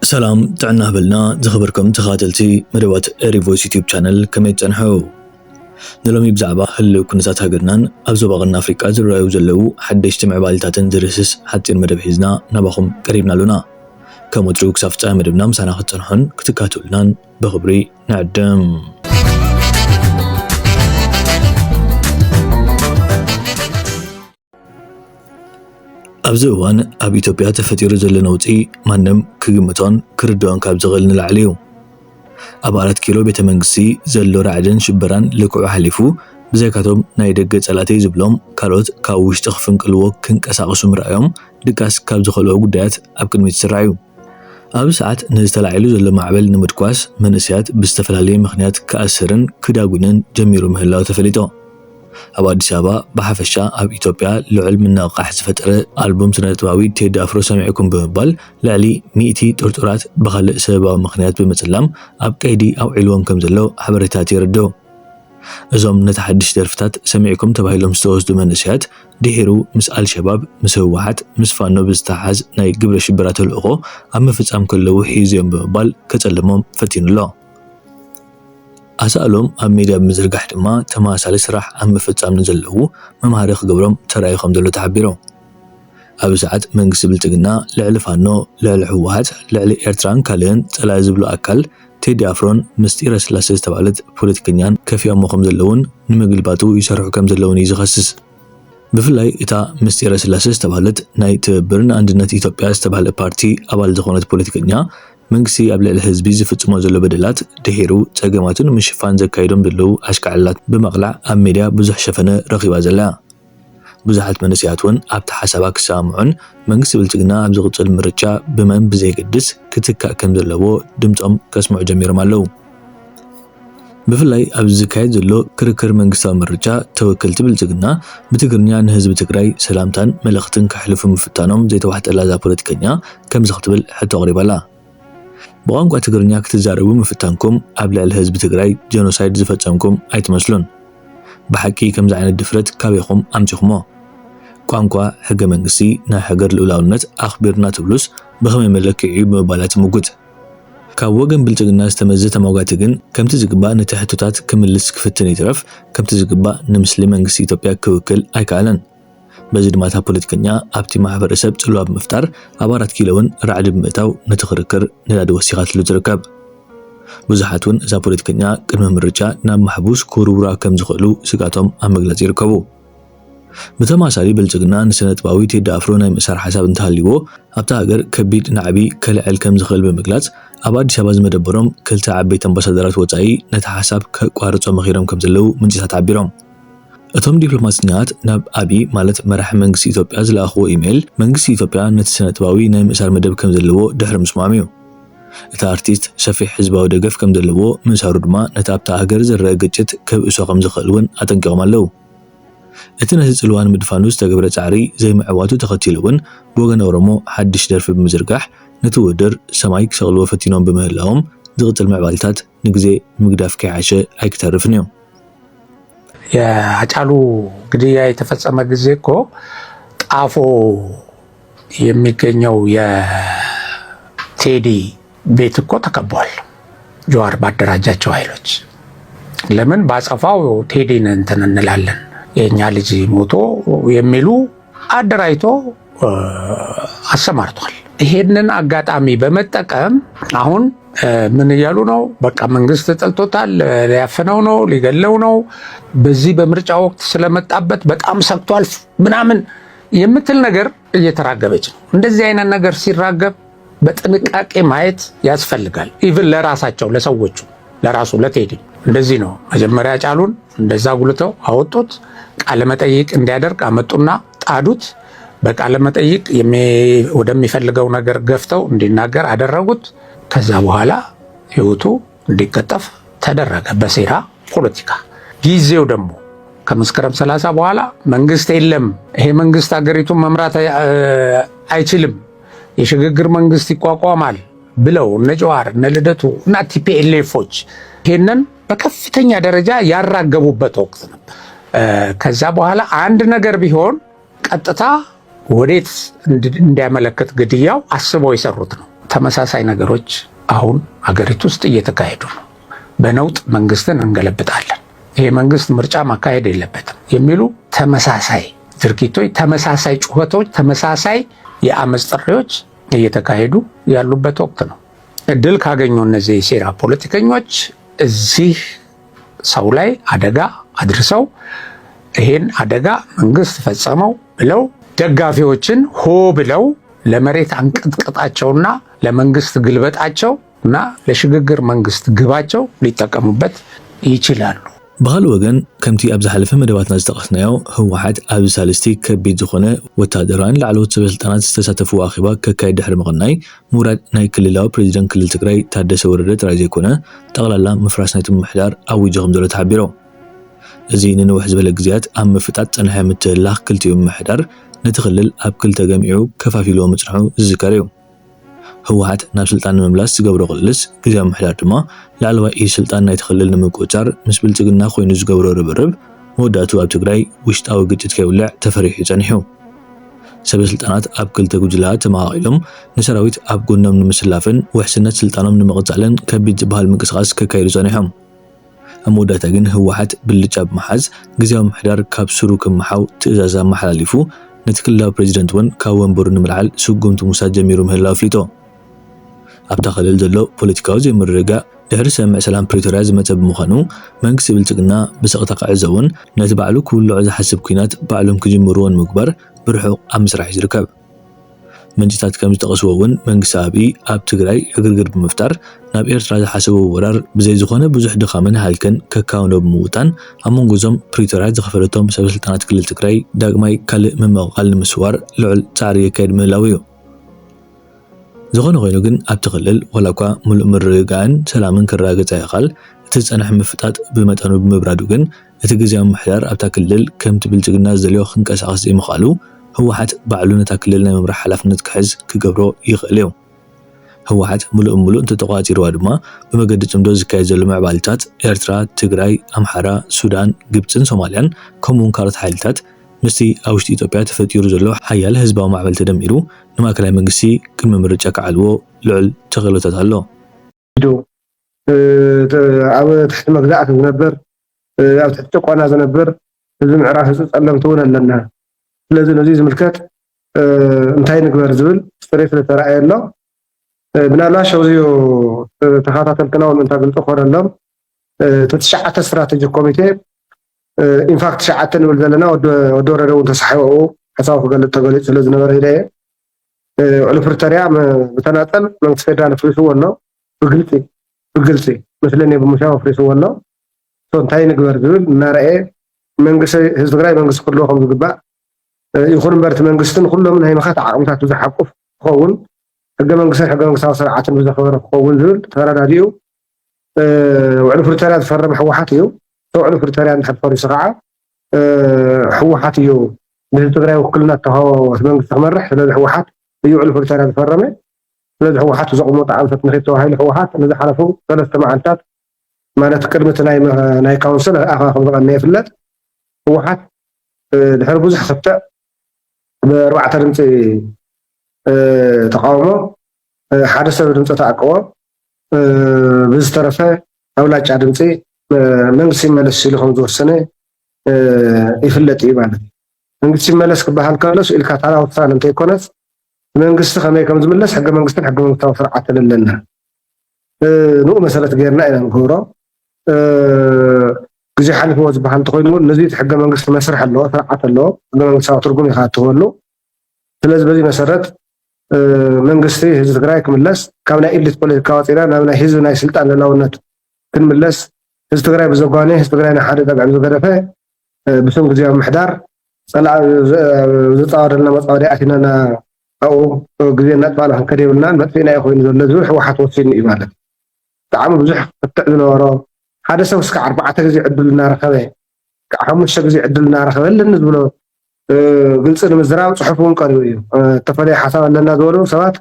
سلام تعنا هبلنا زخبركم تخاتلتي مدوات ريفويس يوتيوب channel كمي تنحو نلومي بزعبا هلو كنزات هاقرنان أبزو باغن أفريقيا زرايو زلو حد يجتمع بالتاتن درسس حتى المدب حزنا نباخم قريبنا لنا كمدروك سافتة مدبنا مسانا خطنحن كتكاتو لنان بخبري نعدم أبزوان أب إثيوبيا تفتير زل نوتي مانم كجمتان كردوان كابزغل نلعليو أبارات كيلو بيت منقسي زلو رعدن شبران لكو حليفو بزيكاتهم نايدق سالاتي زبلوم كاروت كاوش تخفن كلو كنك أساقسو مرأيوم دكاس كابزغلو قدات أبكن ميتسرعيو أب ساعات نزتلعيلو زلو معبل نمدكواس من أسيات بستفلالي مخنيات كأسرن كداقونن جميرو مهلاو تفليتو أب أديس أبا بحفشة أب إثيوبيا لعلم الناقح فترة ألبوم سنتواوي تيد أفرو سمعكم بمبال لعلي 100 تورتورات بخلق سبب مخنيات بمثلام أب كيدي أو علوم كم زلو حبرتاتي ردو أزوم نتحدش درفتات سمعكم تبايلهم ستوز دو منسيات ديهرو مسأل شباب مسوحات مسفانو بستحاز ناي قبل شبرات الأغو أما فتسام كلو حيزيهم بمبال كتعلمهم فتين الله أسألهم أم ميديا بمزرقح دما تماسالي سراح أم فتسام نزلو ممهاريخ قبرهم ترايخم دلو تعبيرو أب ساعات منقس بلتقنا لعل فانو لعل حوات لعل إرتران كالين تلازبلو أكل تيدي أفرون مستيرة سلاسيس تبالت بوليتيكنيان كفي أموخم زلون نمقلباتو يسرحو كم زلون يزخصص بفلاي إتا مستيرة سلاسيس تبالت ناي تبرن عندنا إثيوبيا استبال بارتي أبال زخونت بوليتيكنيا منقسي قبل الحزبي زفتسمو زلو بدلات دهيرو تاقماتون مشفان زكايدوم دلو أشكعلات بمقلع أم ميديا بزح شفنة رغيبا زلا بزحات منسياتون أبت حساباك سامعون منقسي بلتقنا أبزغط المرجع بمن بزي قدس كتكا كم زلو دمتهم كاسمع جمير مالو بفلاي أبزكايد زلو كركر منقسا مرجع توكلت بلتقنا بتقرنيا نهزب تقراي سلامتان ملختن كحلفو مفتانهم زي توحت ألازا بوليتيكنيا كم زختبل حتى غريبا لا بغانقوا تقرنيا كتزاربو مفتانكم قبل الحزب تقراي جينوسايد زفتسامكم أيتمسلون بحكي كم زعين الدفرت كابيخم أمتخمو ቋንቋ ሕገ መንግስቲ ናይ ሃገር ልኡላውነት ኣኽቢርና ትብሉስ ብኸመይ መለክዒ ብምባላት ሙጉት ካብ ወገን ብልጽግና ዝተመዘ ተሟጋቲ ግን ከምቲ ዝግባእ ነቲ ሕቶታት ክምልስ ክፍትን ይትረፍ ከምቲ ዝግባእ ንምስሊ መንግስቲ ኢትዮጵያ ክውክል ኣይከኣለን በዚ ድማ እታ ፖለቲከኛ ኣብቲ ማሕበረሰብ ጽልዋ ብምፍጣር ኣብ 4 ኪሎውን ራዕዲ ብምእታው ነቲ ክርክር ንላዲ ወሲኻትሉ ዝርከብ ብዙሓት እውን እዛ ፖለቲከኛ ቅድሚ ምርጫ ናብ ማሕቡስ ክውርውራ ከም ዝኽእሉ ስጋቶም ኣብ መግለጺ ይርከቡ بتماسالي بلتقنا نسنتباوي تيد أفرو ناي مسار حساب انتهاليو أبتا هاجر كبيد نعبي كالعل كم زخل بمقلات أباد شباز مدبرهم كلتا عبي تنبسادرات وطعي نتحساب كقوارتو مخيرهم كم زلو من جيسات عبيرهم أتهم دبلوماسيات ناب أبي مالت مرح منقسي إثيوبيا زلا أخو إيميل منقسي إثيوبيا نتسنتباوي ناي مسار مدب كم زلو دحر مسماميو إتا أرتيست شفي حزباو دقف كم زلو من سارودما نتابتا هاجر زرق جت كبئسو كم زخلون أتنقغ مالو እቲ ነቲ ጽልዋን ምድፋኑ ዝተገብረ ጻዕሪ ዘይምዕዋቱ ተኸቲሉውን ብወገን ኦሮሞ ሓድሽ ደርፊ ብምዝርጋሕ ነቲ ውድድር ሰማይ ክሰቕልዎ ፈቲኖም ብምህላዎም ዝቕፅል ምዕባልታት ንግዜ ምግዳፍ ከይዓሸ ኣይክተርፍን እዮም የሃጫሉ ግድያ የተፈጸመ ጊዜ እኮ ጣፎ የሚገኘው የቴዲ ቤት እኮ ተከቧል ጀዋር ባደራጃቸው ኃይሎች ለምን ባጸፋው ቴዲን እንትን እንላለን የኛ ልጅ ሞቶ የሚሉ አደራይቶ አሰማርቷል ይሄንን አጋጣሚ በመጠቀም አሁን ምን ይያሉ ነው በቃ መንግስት ተጠልቶታል ሊያፈነው ነው ሊገለው ነው በዚህ በምርጫ ወቅት ስለመጣበት በጣም ሰክቷል ምናምን የምትል ነገር እየተራገበች ነው እንደዚህ አይነት ነገር ሲራገብ በጥንቃቄ ማየት ያስፈልጋል ኢቭን ለራሳቸው ለሰዎቹ ለራሱ ለቴዲ እንደዚህ ነው መጀመሪያ ጫሉን እንደዛ ጉልተው አወጡት ቃለ መጠይቅ እንዲያደርግ አመጡና ጣዱት በቃለ መጠይቅ ወደሚፈልገው ነገር ገፍተው እንዲናገር አደረጉት ከዛ በኋላ ህይወቱ እንዲቀጠፍ ተደረገ በሴራ ፖለቲካ ጊዜው ደግሞ ከመስከረም 30 በኋላ መንግስት የለም ይሄ መንግስት ሀገሪቱን መምራት አይችልም የሽግግር መንግስት ይቋቋማል ብለው እነ ጀዋር እነ ልደቱ እና ቲፒኤልኤፎች ይሄንን በከፍተኛ ደረጃ ያራገቡበት ወቅት ነበር ከዛ በኋላ አንድ ነገር ቢሆን ቀጥታ ወዴት እንዲያመለክት ግድያው አስበው ይሰሩት ነው ተመሳሳይ ነገሮች አሁን አገሪቱ ውስጥ እየተካሄዱ ነው። በነውጥ መንግስትን እንገለብጣለን፣ ይሄ መንግስት ምርጫ ማካሄድ የለበትም የሚሉ ተመሳሳይ ድርጊቶች፣ ተመሳሳይ ጩኸቶች፣ ተመሳሳይ የአመፅ ጥሪዎች እየተካሄዱ ያሉበት ወቅት ነው። እድል ካገኙ እነዚህ የሴራ ፖለቲከኞች እዚህ ሰው ላይ አደጋ አድርሰው ይሄን አደጋ መንግስት ፈጸመው ብለው ደጋፊዎችን ሆ ብለው ለመሬት አንቀጥቅጣቸውና ለመንግስት ግልበጣቸው እና ለሽግግር መንግስት ግባቸው ሊጠቀሙበት ይችላሉ። በኻልእ ወገን ከምቲ ኣብ ዝሓለፈ መደባትና ዝጠቐስናዮ ህወሓት ኣብ ሳልስቲ ከቢድ ዝኾነ ወታደራውን ላዕለዎት ሰበስልጣናት ዝተሳተፍዎ ኣኼባ ከካይድ ድሕሪ ምቕናይ ምውራድ ናይ ክልላዊ ፕሬዚደንት ክልል ትግራይ ታደሰ ወረደ ጥራይ ዘይኮነ ጠቕላላ ምፍራስ ናይቲ ምምሕዳር ኣዊጁ ከም ዘሎ ተሓቢሮ። እዚ ንንውሕ ዝበለ ግዜያት ኣብ ምፍጣጥ ፀንሐ ምትህልላኽ ክልቲኡ ምምሕዳር ነቲ ክልል ኣብ ክልተ ገሚዑ ከፋፊልዎ ምፅንሑ ዝዝከር እዩ። ህወሓት ናብ ስልጣን ንምምላስ ዝገብሮ ቅልስ ግዜያዊ ምምሕዳር ድማ ላዕለዋይ ኢድ ስልጣን ናይቲ ክልል ንምቁፅፃር ምስ ብልፅግና ኮይኑ ዝገብሮ ርብርብ መወዳእቱ ኣብ ትግራይ ውሽጣዊ ግጭት ከይውልዕ ተፈሪሑ ፀኒሑ። ሰበስልጣናት ኣብ ክልተ ጉጅላት ተመቃቂሎም ንሰራዊት ኣብ ጎኖም ንምስላፍን ውሕስነት ስልጣኖም ንምቕፃልን ከቢድ ዝበሃል ምንቅስቃስ ከካይዱ ፀኒሖም። ኣብ መወዳእታ ግን ህወሓት ብልጫ ብምሓዝ ግዜያዊ ምምሕዳር ካብ ስሩ ክመሓው ትእዛዝ ኣመሓላሊፉ ነቲ ክልላዊ ፕሬዚደንት እውን ካብ ወንበሩ ንምልዓል ስጉምቲ ምውሳድ ጀሚሩ ምህላው ኣፍሊጦ። ኣብታ ክልል ዘሎ ፖለቲካዊ ዘይምርግጋእ ድሕሪ ስምምዕ ሰላም ፕሪቶርያ ዝመፀ ብምዃኑ መንግስቲ ብልፅግና ብስቕታ ክዕዘውን ነቲ ባዕሉ ክውልዖ ዝሓስብ ኩናት ባዕሎም ክጅምርዎ ንምግባር ብርሑቕ ኣብ ምስራሕ እዩ ዝርከብ። ምንጭታት ከም ዝጠቐስዎ እውን መንግስቲ ኣብይ ኣብ ትግራይ ዕግርግር ብምፍጣር ናብ ኤርትራ ዝሓሰቦ ወራር ብዘይ ዝኾነ ብዙሕ ድኻምን ሃልከን ከካውኖ ብምውጣን ኣብ መንጎዞም ፕሪቶርያ ዝኸፈለቶም ሰበስልጣናት ክልል ትግራይ ዳግማይ ካልእ ምምቕቓል ንምስዋር ልዑል ፃዕሪ የካይድ ምህላው እዩ። ዝኾነ ኮይኑ ግን ኣብቲ ክልል ዋላ እኳ ሙሉእ ምርግጋእን ሰላምን ክረጋገፅ ይኽእል፣ እቲ ዝፀንሐ ምፍጣጥ ብመጠኑ ብምብራዱ ግን እቲ ግዜያዊ ምምሕዳር ኣብታ ክልል ከምቲ ብልፅግና ዝደልዮ ክንቀሳቐስ ዘይምኽኣሉ ህወሓት ባዕሉ ነታ ክልል ናይ ምምራሕ ሓላፍነት ክሕዝ ክገብሮ ይኽእል እዩ። ህወሓት ሙሉእ እንተተቋፂርዋ ድማ ብመገዲ ፅምዶ ዝካየድ ዘሎ ምዕባልታት ኤርትራ፣ ትግራይ፣ ኣምሓራ፣ ሱዳን፣ ግብፅን ሶማልያን ከምኡውን ካልኦት ሓይልታት ምስቲ ኣብ ውሽጢ ኢትዮጵያ ተፈጢሩ ዘሎ ሓያል ህዝባዊ ማዕበል ተደሚሩ ንማእከላይ መንግስቲ ቅድሚ ምርጫ ክዓልዎ ልዑል ተኽእሎታት ኣሎ። ኣብ ትሕቲ መግዛእቲ ዝነብር ኣብ ትሕቲ ጭቆና ዝነብር እዚ ምዕራፍ ህፁፅ ፀለምቲ እውን ኣለና። ስለዚ ነዚ ዝምልከት እንታይ ንግበር ዝብል ፅሬት ዝተረኣየ ኣሎ። ምናልባሽ ኣብዚዮ ተኸታተልትና እውን እንታይ ግልፂ ክኾነሎም ተትሽዓተ ስትራቴጂክ ኮሚቴ ኢንፋክት ሸዓተ ንብል ዘለና ወዲ ወረደ እውን ተሳሒቦ ሓሳቡ ክገልፅ ተገሊፁ ስለ ዝነበረ ኢለ ውዕሊ ፕሪቶርያ ብተናጠል መንግስቲ ፌደራል ኣፍሪስዎ ኣሎ፣ ብግልፂ ምስለኒ ብምሻው ኣፍሪስዎ ኣሎ። እንታይ ንግበር ዝብል እናርአየ መንግስቲ ህዝቢ ትግራይ መንግስቲ ክህልዎ ከም ዝግባእ ይኹን እምበር እቲ መንግስትን ኩሎም ናይ ምኻት ዓቕምታት ብዝሓቁፍ ክኸውን ሕገ መንግስታዊ ስርዓትን ብዘኽበረ ክኸውን ዝብል ተረዳዲኡ ውዕሊ ፕሪቶርያ ዝፈረመ ህወሓት እዩ። ውዕሊ ፕሪቶርያ እንድሕር ፈሪሱ ከዓ ህወሓት እዩ ንህዝቢ ትግራይ ውክልና ተዋህቦ መንግስቲ ክመርሕ። ስለዚ ህወሓት እዩ ውዕሊ ፕሪቶርያ ዝፈረመ። ስለዚ ህወሓት ዘቕመጦ ዓንፈት ንኸይድ ተባሂሉ ህወሓት ንዝሓለፉ 3 መዓልታት ማለት ቅድሚ እቲ ናይ ካውንስል ኣኼባ ከም ዝቐነየ ይፍለጥ። ህወሓት ድሕሪ ብዙሕ ክፍትዕ ብ4 ድምፂ ተቃውሞ ሓደ ሰብ ድምፂ ተኣቅቦ ብዝተረፈ ኣብላጫ ድምፂ መንግስቲ ይመለስ ኢሉ ከም ዝወሰነ ይፍለጥ እዩ ማለት እዩ። መንግስቲ ይመለስ ክበሃል ከሎስ ኢልካ ታራ ውሳነ እንተይኮነስ መንግስቲ ከመይ ከም ዝምለስ ሕገ መንግስትን ሕገ መንግስታዊ ስርዓትን ኣለና። ንኡ መሰረት ጌርና ኢና ንገብሮ። ግዜ ሓሊፍዎ ዝበሃል እንተኮይኑ ነዚ ሕገ መንግስቲ መስርሕ ኣለዎ፣ ስርዓት ኣለዎ፣ ሕገ መንግስታዊ ትርጉም ኢኻ እትህበሉ። ስለዚ በዚ መሰረት መንግስቲ ህዝቢ ትግራይ ክምለስ ካብ ናይ ኢሊት ፖለቲካ ወፂና ናብ ናይ ህዝቢ ናይ ስልጣን ልዕላውነት ክንምለስ ህዝቢ ትግራይ ብዘጓነ ህዝቢ ትግራይ ናይ ሓደ ጠቅዒ ዝገደፈ ብስም ግዜያዊ ምምሕዳር ዝፃወደልና መፃወዲ ኣቲናና ኣብኡ ግዜ እናጥፋእና ክንከድ የብልናን መጥፊእና እዩ ኮይኑ ዘሎ ዝብል ህወሓት ወሲኑ እዩ ማለት እዩ። ብጣዕሚ ብዙሕ ክትዕ ዝነበሮ ሓደ ሰብ እስከ 4 ግዜ ዕድል እናረኸበ 5 ግዜ ዕድል እናረኸበ ኣለኒ ዝብሎ ግልፂ ንምዝራብ ፅሑፍ እውን ቀሪቡ እዩ። ተፈለየ ሓሳብ ኣለና ዝበሉ ሰባት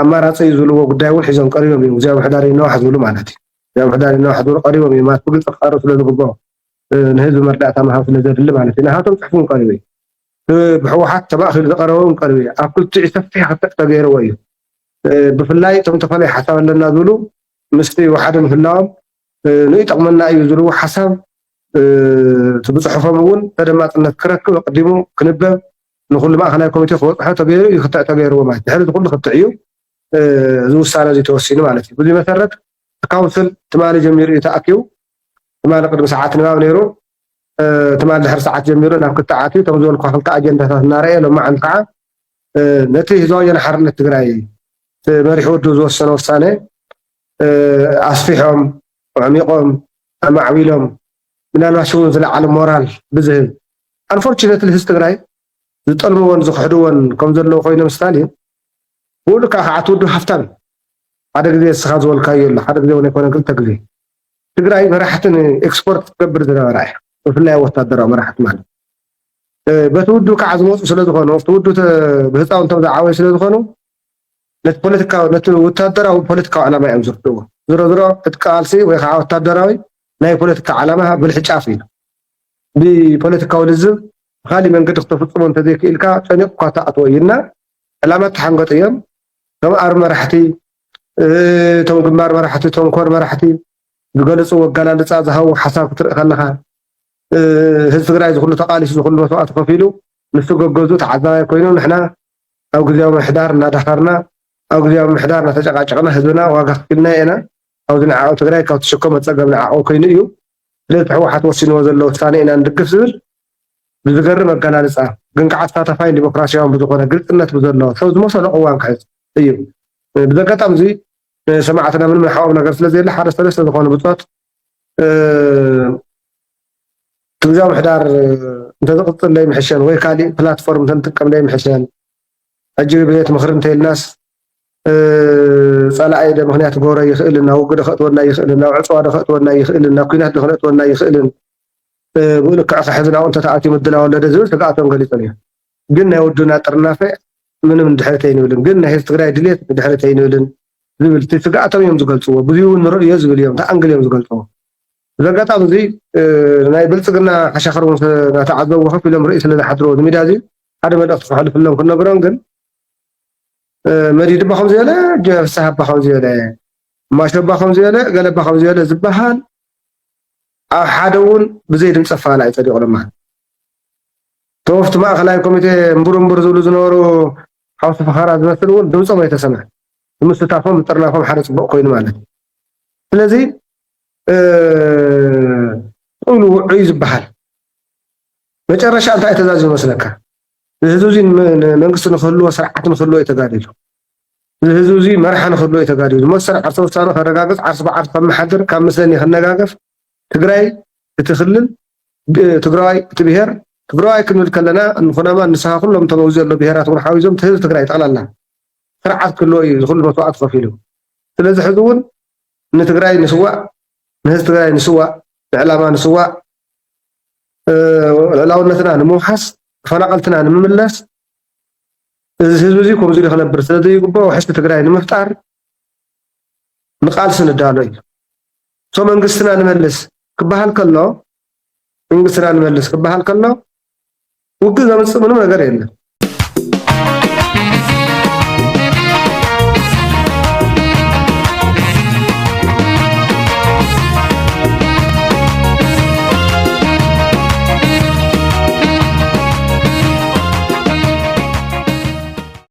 ኣማራፂ ዝብልዎ ጉዳይ እውን ሒዞም ቀሪቦም እዮም። ግዜያዊ ምምሕዳር ይነዋሕ ዝብሉ ማለት እዩ። ግዜያዊ ምምሕዳር ይነዋሕ ዝብሉ ቀሪቦም እዮም ማለት ብግልፂ ክቐርብ ስለ ዝግብኦ ንህዝቢ መርዳእታ ምሃብ ስለ ዘድሊ ማለት እዩ። ናሃቶም ፅሑፍ እውን ቀሪቡ እዩ። ብህወሓት ተማእኺሉ ዝቐረበ እውን ቀሪቡ እዩ። ኣብ ክልቲኡ ሰፊሕ ክፍትሕ ተገይርዎ እዩ። ብፍላይ እቶም ተፈላይ ሓሳብ ኣለና ዝብሉ ምስቲ ወሓደ ምህላዎም ንይጠቕመና እዩ ዝብሉ ሓሳብ ብፅሑፎም እውን ተደማፅነት ክረክብ ቀዲሙ ክንበብ ንኩሉ ማእከላይ ኮሚቴ ክበፅሖ ተገይሩ ይክትዕ ተገይርዎ ማለት ድሕሪ ኩሉ ክትዕ እዩ እዚ ውሳነ እዚ ተወሲኑ ማለት እዩ በዚ መሰረት ካውንስል ትማሊ ጀሚሩ እዩ ተኣኪቡ ትማሊ ቅድሚ ሰዓት ንባብ ነይሩ ትማሊ ድሕሪ ሰዓት ጀሚሩ ናብ ክትዓትዩ ከም ዝበልኩ ክልተ ኣጀንዳታት እናርአየ ሎማዓንቲ ከዓ ነቲ ህዝባውያን ሓርነት ትግራይ መሪሕ ወዱ ዝወሰነ ውሳነ ኣስፊሖም ዓሚቆም ኣማዕቢሎም ምናልባሽ እውን ዝለዓለ ሞራል ብዝህብ አንፎርቹኔትሊ ህዝቢ ትግራይ ዝጠልምዎን ዝክሕድዎን ከም ዘለዎ ኮይኖም ስታሊን ብኡሉ ከዓ ከዓ ትውድብ ሃፍታም ሓደ ግዜ እስኻ ዝበልካዮ ኣሎ ሓደ ግዜ እውን ኣይኮነን ክልተ ግዜ ትግራይ መራሕትን ኤክስፖርት ትገብር ዝነበራ እያ ብፍላይ ወታደራዊ መራሕቲ ማለት በቲ ውድብ ከዓ ዝመፁ ስለዝኾኑ ኣብቲ ውድብ ብህፃውንቶም ዝዓበዩ ስለዝኾኑ ነቲ ፖለቲካዊ ነቲ ወታደራዊ ፖለቲካዊ ዓላማ እዮም ዝርድእዎ ዝሮ ዝሮ እቲ ቃልሲ ወይ ከዓ ወታደራዊ ናይ ፖለቲካ ዓላማ ብልሒ ጫፍ እዩ ብፖለቲካዊ ልዝብ ብካሊእ መንገዲ ክተፍፅሞ እንተዘይክኢልካ ፀኒቕካ ተኣትዎ እዩና ዕላማት ተሓንገጥ እዮም እቶም ኣር መራሕቲ እቶም ግንባር መራሕቲ እቶም ኮር መራሕቲ ዝገለፅዎ ኣገላልፃ ዝሃቡ ሓሳብ ክትርኢ ከለካ ህዝቢ ትግራይ ዝኩሉ ተቃሊሱ ዝኩሉ መስዋዕቲ ከፊሉ ንሱ ገገዙ ተዓዛባይ ኮይኖም ንሕና ኣብ ግዜያዊ ምሕዳር እናዳኸርና ኣብ ግዜያዊ ምሕዳር እናተጨቃጨቅና ህዝብና ዋጋ ከፊልና ኢና ኣብዚ ንዓቁ ትግራይ ካብ ተሸከመ ፀገም ንዓቁ ኮይኑ እዩ ስለዚ ሕወሓት ወሲንዎ ዘሎ ውሳነ ኢና ንድግፍ ዝብል ብዝገርም ኣገላልፃ ግን ከዓ ተሳታፋይን ዲሞክራሲያውን ብዝኮነ ግልፅነት ብዘለዎ ሰብ ዝመሰሎ እዋን ክሕዝ እዩ ብዘጋጣሚ እዚ ሰማዕትና ምንም ንሓቆም ነገር ስለዘየለ ሓደ ሰለስተ ዝኾኑ ብፆት ግዜያዊ ምሕዳር እንተዝቅፅል ለይምሕሸን ወይ ካሊእ ፕላትፎርም እንተንጥቀም ለይምሕሸን ሕጂ ቤት ምክሪ እንተይልናስ ፀላኣይ ምክንያት ገብሮ ይኽእልና ውግደ ከእትወና ይኽእልን ናብ ዕፅዋ ከእትወና ይኽእልን ናብ ኩናት ከእትወና ይኽእልን ብልክዕ ሕዝናው እንተተኣትዩ ምድላው ኣለደ ዝብል ስጋኣቶም ገሊፆም እዮም ግን ናይ ወዱና ጥርናፈ ምንም ድሕረት ኣይንብልን ግን ናይ ህዝቢ ትግራይ ድሌት ድሕረት ኣይንብልን ዝብል እቲ ስጋኣቶም እዮም ዝገልፅዎ ብዙ ንርእዮ ዝብል እዮም ተኣንግል እዮም ዝገልፅዎ ብዘጋጣሚ እዚ ናይ ብልፅግና ሓሻኽር እውን እናተዓዘብዎ ከፍ ኢሎም ርኢ ስለዝሓድርዎ ሚድያ እዚ ሓደ መልእክቲ ክሕልፍሎም ክነግሮም ግን መዲድ ባ ከምዚ በለ ፍሳሕ ባ ከምዚ በለ ማሾባ ከምዚ በለ ገለባ ከምዚ በለ ዝበሃል ኣብ ሓደ እውን ብዘይ ድምፂ ኣፈላላይ ፀዲቑሎም ማለት ተወፍቲ ማእከላይ ኮሚቴ እምቡር ዝብሉ ዝነበሩ ሓውሲ ፈኻራ ዝመስል እውን ድምፆም ኣይተሰምዐ ምስታፎም ጥርናፎም ሓደ ፅቡቅ ኮይኑ ማለት እዩ ስለዚ ቁሉ ውዑይ ዝበሃል መጨረሻ እንታይ ተዛዝ ይመስለካ ህዝቢ መንግስቲ ንክህልዎ ስርዓት ንክህልዎ የተጋዲሉ ህዝቢ መርሓ ንክህልዎ የተጋዲሉ መሰል ዓርሰ ውሳነ ከረጋግፅ ዓርሲ ብዓርሲ ከመሓድር ካብ ምስለኒ ክነጋገፍ ትግራይ እቲ ክልል ትግራይ እቲ ብሄር ትግራይ ክንብል ከለና ንኹናማ ንስኻ ኩሎም ተመውዝ ዘሎ ብሄራት እውን ሓዊዞም ህዝቢ ትግራይ ጠቕላላ ስርዓት ክህልዎ እዩ ዝኩሉ መስዋዕት ከፊሉ ስለዚ ሕዚ እውን ንትግራይ ንስዋዕ ንህዝቢ ትግራይ ንስዋዕ ንዕላማ ንስዋዕ ዕላውነትና ንምውሓስ ተፈናቀልትና ንምምለስ እዚ ህዝቢ እዚ ከምዚ ኢሉ ክነብር ስለዘይግባእ ውሕስቲ ትግራይ ንምፍጣር ንቃልሲ ንዳሎ እዩ ሶ መንግስትና ንመልስ ክበሃል ከሎ መንግስትና ንመልስ ክበሃል ከሎ ውግእ ዘምፅእ ምንም ነገር የለን